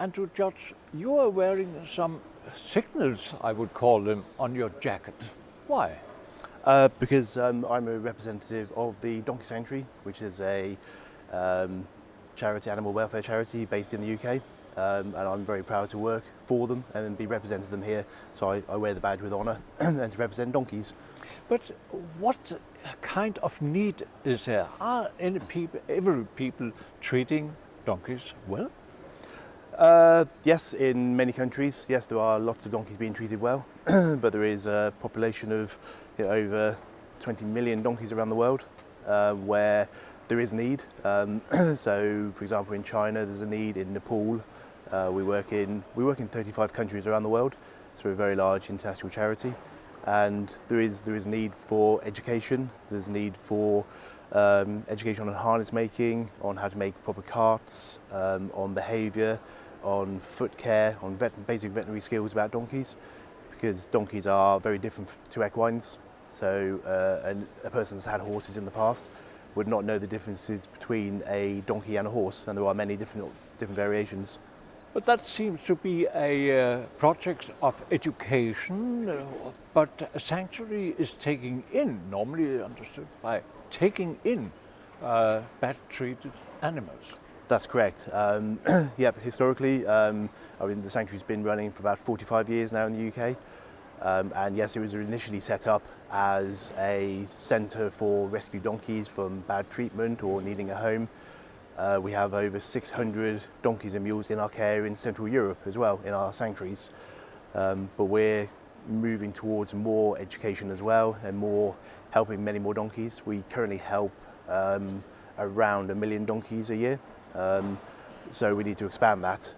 And to judge, you are wearing some signals, I would call them, on your jacket. Why? Because I'm a representative of the Donkey Sanctuary, which is a charity, animal welfare charity based in the UK. And I'm very proud to work for them and be representing them here. So I wear the badge with honour and to represent donkeys. But what kind of need is there? Are every people treating donkeys well? Yes, in many countries, yes, there are lots of donkeys being treated well, but there is a population of over 20 million donkeys around the world where there is need. So, for example, in China, there's a need. In Nepal, we work in 35 countries around the world. So we're a very large international charity, and there is need for education. There's need for education on harness making, on how to make proper carts, on behaviour, on foot care, on basic veterinary skills about donkeys, because donkeys are very different to equines. So a person that's had horses in the past would not know the differences between a donkey and a horse, and there are many different variations. But that seems to be a project of education, but a sanctuary is taking in, normally understood by taking in bad treated animals. That's correct. Yep, historically, the sanctuary's been running for about 45 years now in the UK. And yes, it was initially set up as a centre for rescue donkeys from bad treatment or needing a home. We have over 600 donkeys and mules in our care in Central Europe as well, in our sanctuaries. But we're moving towards more education as well and more helping many more donkeys. We currently help around 1 million donkeys a year. So we need to expand that.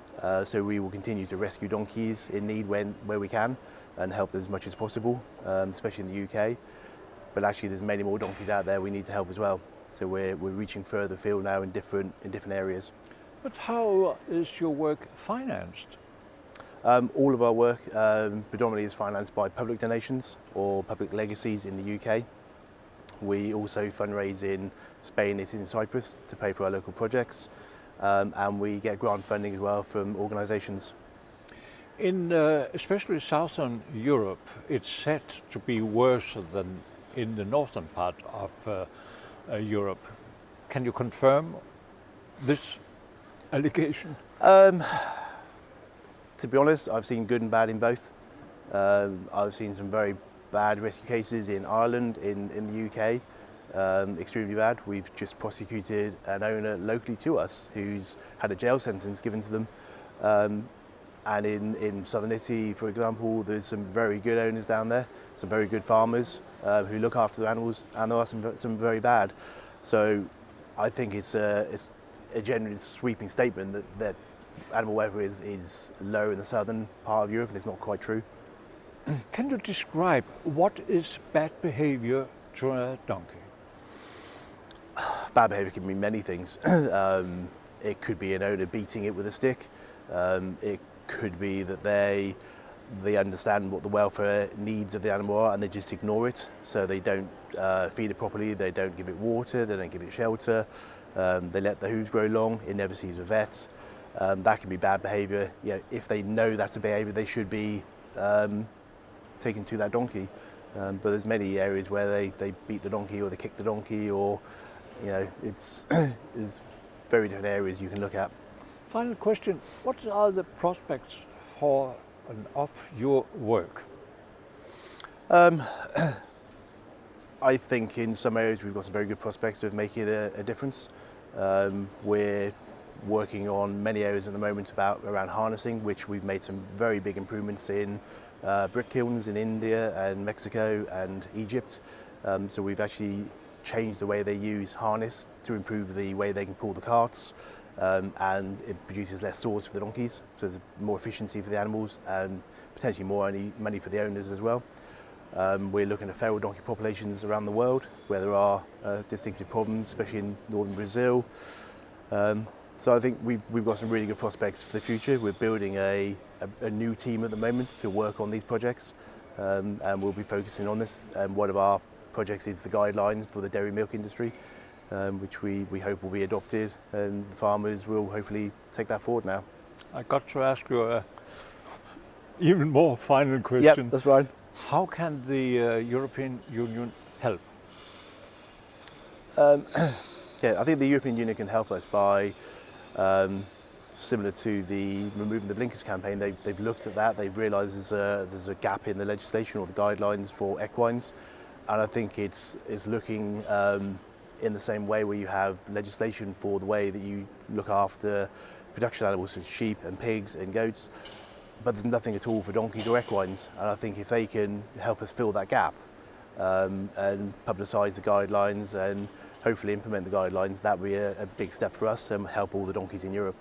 So we will continue to rescue donkeys in need where we can and help them as much as possible, especially in the UK. But actually there's many more donkeys out there we need to help as well. So we're reaching further afield now in different areas. But how is your work financed? All of our work predominantly is financed by public donations or public legacies in the UK. We also fundraise in Spain, Italy and Cyprus to pay for our local projects, and we get grant funding as well from organisations. In especially Southern Europe, it's said to be worse than in the northern part of Europe. Can you confirm this allegation? To be honest, I've seen good and bad in both. I've seen some very bad rescue cases in Ireland, in the UK, extremely bad. We've just prosecuted an owner locally to us who's had a jail sentence given to them. And in southern Italy, for example, there's some very good owners down there, some very good farmers who look after the animals, and there are some very bad. So I think it's a general sweeping statement that animal welfare is low in the southern part of Europe, and it's not quite true. Can you describe what is bad behavior to a donkey? Bad behavior can mean many things. It could be an owner beating it with a stick. It could be that they understand what the welfare needs of the animal are and they just ignore it. So they don't feed it properly, they don't give it water, they don't give it shelter, they let the hooves grow long, it never sees a vet. That can be bad behaviour. If they know that's a behaviour, they should be taken to that donkey. But there's many areas where they beat the donkey or they kick the donkey, or it's there's very different areas you can look at. Final question, what are the prospects for and of your work? I think in some areas we've got some very good prospects of making a difference. We're working on many areas at the moment around harnessing, which we've made some very big improvements in brick kilns in India and Mexico and Egypt. So we've actually changed the way they use harness to improve the way they can pull the carts, and it produces less sores for the donkeys, so there's more efficiency for the animals and potentially more money for the owners as well. We're looking at feral donkey populations around the world where there are distinctive problems, especially in northern Brazil. So I think we've got some really good prospects for the future. We're building a new team at the moment to work on these projects, and we'll be focusing on this. One of our projects is the guidelines for the dairy milk industry, which we hope will be adopted, and the farmers will hopefully take that forward now. I got to ask you a even more final question. Yep, that's right. How can the European Union help? Yeah, I think the European Union can help us by, similar to the Removing the Blinkers campaign, they've looked at that, they've realised there's a gap in the legislation or the guidelines for equines, and I think it's looking in the same way where you have legislation for the way that you look after production animals, such as sheep and pigs and goats, but there's nothing at all for donkeys or equines, and I think if they can help us fill that gap and publicise the guidelines and hopefully implement the guidelines, that would be a big step for us and help all the donkeys in Europe.